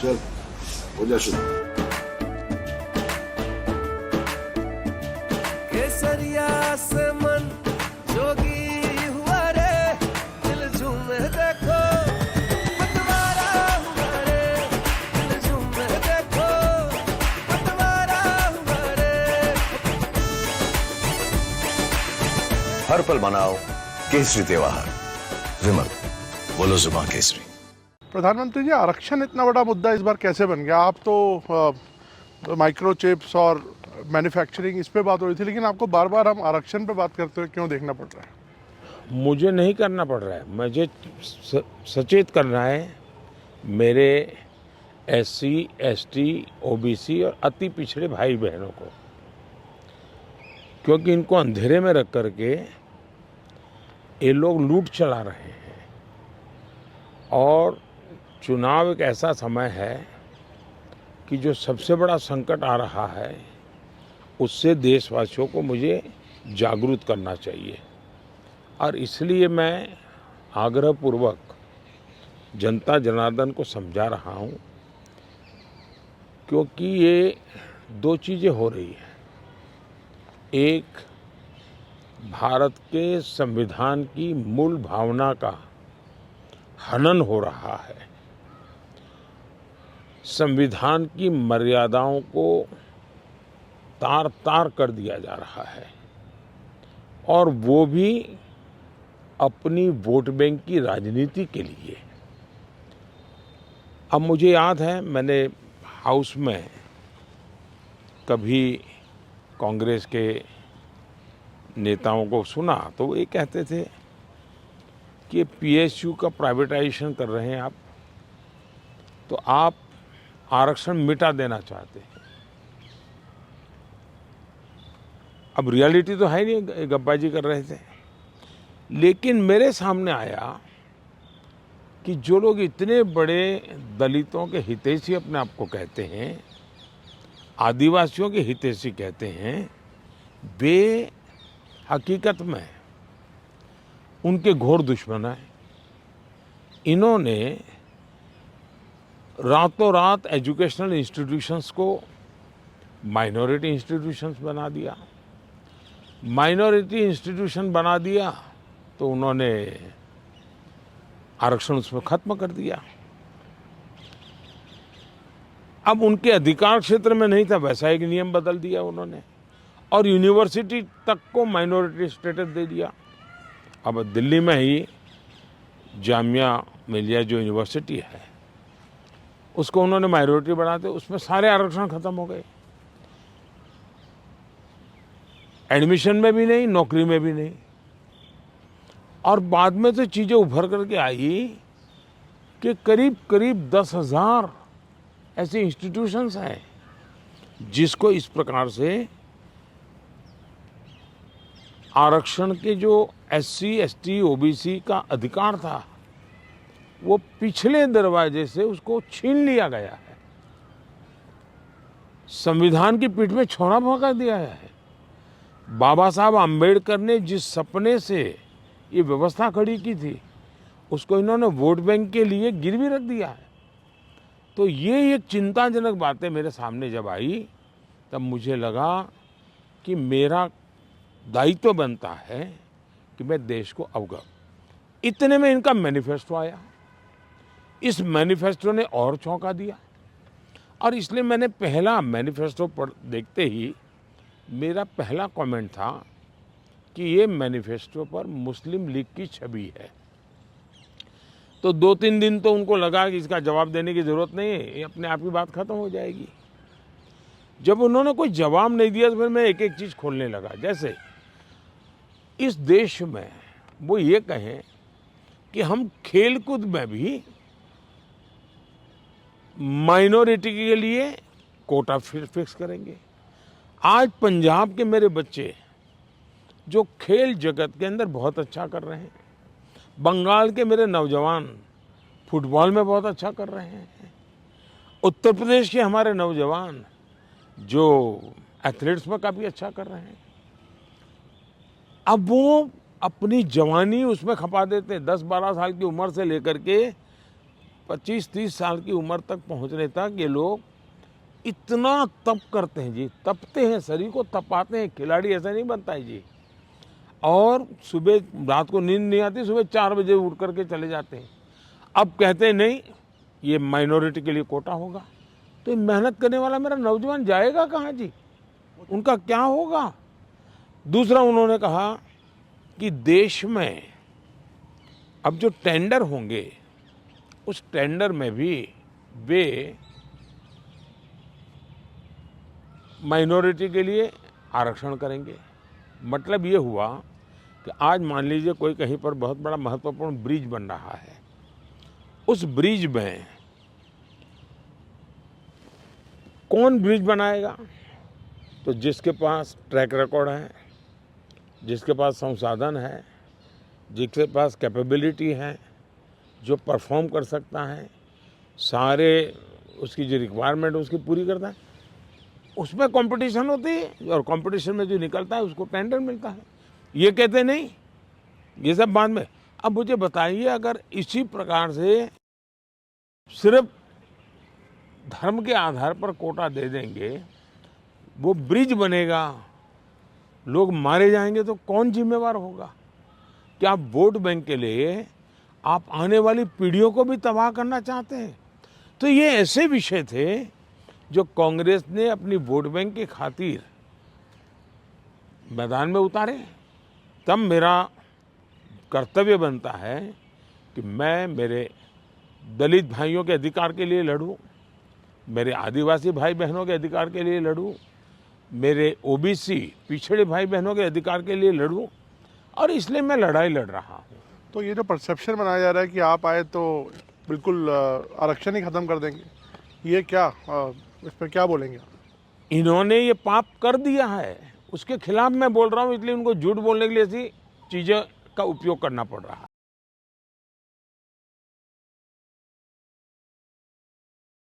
चल हो जा शुरू। केसरिया से मन जोगी हुआ रे, दिल झूमे देखो पतवारा हुआ रे, दिल झूमे देखो पतवारा हुआ रे। हर पल मनाओ केसरी त्योहार। विमल, बोलो जुबान केसरी। प्रधानमंत्री जी, आरक्षण इतना बड़ा मुद्दा इस बार कैसे बन गया? आप तो माइक्रो चिप्स और मैन्युफैक्चरिंग इस पे बात हो रही थी, लेकिन आपको बार बार हम आरक्षण पे बात करते हुए क्यों देखना पड़ रहा है? मुझे नहीं करना पड़ रहा है, मुझे सचेत करना है मेरे SC, ST, OBC और अति पिछड़े भाई बहनों को, क्योंकि इनको अंधेरे में रख करके ये लोग लूट चला रहे हैं। और चुनाव एक ऐसा समय है कि जो सबसे बड़ा संकट आ रहा है उससे देशवासियों को मुझे जागरूक करना चाहिए। और इसलिए मैं आग्रहपूर्वक जनता जनार्दन को समझा रहा हूँ, क्योंकि ये दो चीज़ें हो रही हैं। एक, भारत के संविधान की मूल भावना का हनन हो रहा है, संविधान की मर्यादाओं को तार तार कर दिया जा रहा है, और वो भी अपनी वोट बैंक की राजनीति के लिए। अब मुझे याद है, मैंने हाउस में कभी कांग्रेस के नेताओं को सुना तो वो ये कहते थे कि PSU का प्राइवेटाइजेशन कर रहे हैं आप, तो आप आरक्षण मिटा देना चाहते हैं। अब रियलिटी तो है नहीं, गप्पाजी कर रहे थे। लेकिन मेरे सामने आया कि जो लोग इतने बड़े दलितों के हितैषी अपने आप को कहते हैं, आदिवासियों के हितैषी कहते हैं, वे हकीकत में उनके घोर दुश्मन हैं। इन्होंने रातों रात एजुकेशनल इंस्टीट्यूशंस को माइनॉरिटी इंस्टीट्यूशंस बना दिया। माइनॉरिटी इंस्टीट्यूशन बना दिया तो उन्होंने आरक्षण उसमें खत्म कर दिया। अब उनके अधिकार क्षेत्र में नहीं था, वैसा एक नियम बदल दिया उन्होंने, और यूनिवर्सिटी तक को माइनॉरिटी स्टेटस दे दिया। अब दिल्ली में ही जामिया मिलिया जो यूनिवर्सिटी है, उसको उन्होंने माइनॉरिटी बनाते, उसमें सारे आरक्षण खत्म हो गए। एडमिशन में भी नहीं, नौकरी में भी नहीं। और बाद में तो चीज़ें उभर करके आई कि करीब करीब 10,000 ऐसे इंस्टीट्यूशंस हैं जिसको इस प्रकार से आरक्षण के जो SC, ST, OBC का अधिकार था, वो पिछले दरवाजे से उसको छीन लिया गया है, संविधान की पीठ में छोरा भोंका दिया है। बाबा साहब आम्बेडकर ने जिस सपने से ये व्यवस्था खड़ी की थी, उसको इन्होंने वोट बैंक के लिए गिरवी रख दिया है। तो ये एक चिंताजनक बातें मेरे सामने जब आई, तब मुझे लगा कि मेरा दायित्व बनता है कि मैं देश को अवगत। इतने में इनका मैनिफेस्टो आया। इस मैनिफेस्टो ने और चौंका दिया, और इसलिए मैंने पहला मैनिफेस्टो पढ़ देखते ही मेरा पहला कमेंट था कि ये मैनिफेस्टो पर मुस्लिम लीग की छवि है। तो 2-3 दिन तो उनको लगा कि इसका जवाब देने की ज़रूरत नहीं है, ये अपने आप ही बात खत्म हो जाएगी। जब उन्होंने कोई जवाब नहीं दिया तो फिर मैं एक एक चीज़ खोलने लगा। जैसे इस देश में वो ये कहें कि हम खेलकूद में भी माइनॉरिटी के लिए कोटा फिक्स करेंगे। आज पंजाब के मेरे बच्चे जो खेल जगत के अंदर बहुत अच्छा कर रहे हैं, बंगाल के मेरे नौजवान फुटबॉल में बहुत अच्छा कर रहे हैं, उत्तर प्रदेश के हमारे नौजवान जो एथलीट्स में काफ़ी अच्छा कर रहे हैं, अब वो अपनी जवानी उसमें खपा देते हैं। 10-12 साल की उम्र से लेकर के 25-30 साल की उम्र तक पहुंचने तक ये लोग इतना तप करते हैं जी, तपते हैं, शरीर को तपाते हैं। खिलाड़ी ऐसा नहीं बनता है जी। और सुबह रात को नींद नहीं आती, सुबह 4 बजे उठ करके चले जाते हैं। अब कहते हैं नहीं, ये माइनॉरिटी के लिए कोटा होगा, तो मेहनत करने वाला मेरा नौजवान जाएगा कहाँ जी? उनका क्या होगा? दूसरा उन्होंने कहा कि देश में अब जो टेंडर होंगे उस टेंडर में भी वे माइनॉरिटी के लिए आरक्षण करेंगे। मतलब ये हुआ कि आज मान लीजिए कोई कहीं पर बहुत बड़ा महत्वपूर्ण ब्रिज बन रहा है, उस ब्रिज में कौन ब्रिज बनाएगा? तो जिसके पास ट्रैक रिकॉर्ड है, जिसके पास संसाधन है, जिसके पास कैपेबिलिटी है, जो परफॉर्म कर सकता है, सारे उसकी जो रिक्वायरमेंट है उसकी पूरी करता है, उसमें कंपटीशन होती है और कंपटीशन में जो निकलता है उसको टेंडर मिलता है। ये कहते नहीं, ये सब बाद में। अब मुझे बताइए, अगर इसी प्रकार से सिर्फ धर्म के आधार पर कोटा दे देंगे, वो ब्रिज बनेगा, लोग मारे जाएंगे, तो कौन जिम्मेवार होगा? क्या आप वोट बैंक के लिए आप आने वाली पीढ़ियों को भी तबाह करना चाहते हैं? तो ये ऐसे विषय थे जो कांग्रेस ने अपनी वोट बैंक की खातिर मैदान में उतारे। तब मेरा कर्तव्य बनता है कि मैं मेरे दलित भाइयों के अधिकार के लिए लड़ूं, मेरे आदिवासी भाई बहनों के अधिकार के लिए लड़ूं, मेरे ओबीसी पिछड़े भाई बहनों के अधिकार के लिए लड़ूं, और इसलिए मैं लड़ाई लड़ रहा हूं। तो ये जो परसेप्शन बनाया जा रहा है कि आप आए तो बिल्कुल आरक्षण ही खत्म कर देंगे, ये क्या, इस पर क्या बोलेंगे? इन्होंने ये पाप कर दिया है, उसके खिलाफ मैं बोल रहा हूं, इसलिए उनको झूठ बोलने के लिए ऐसी चीज़ें का उपयोग करना पड़ रहा है।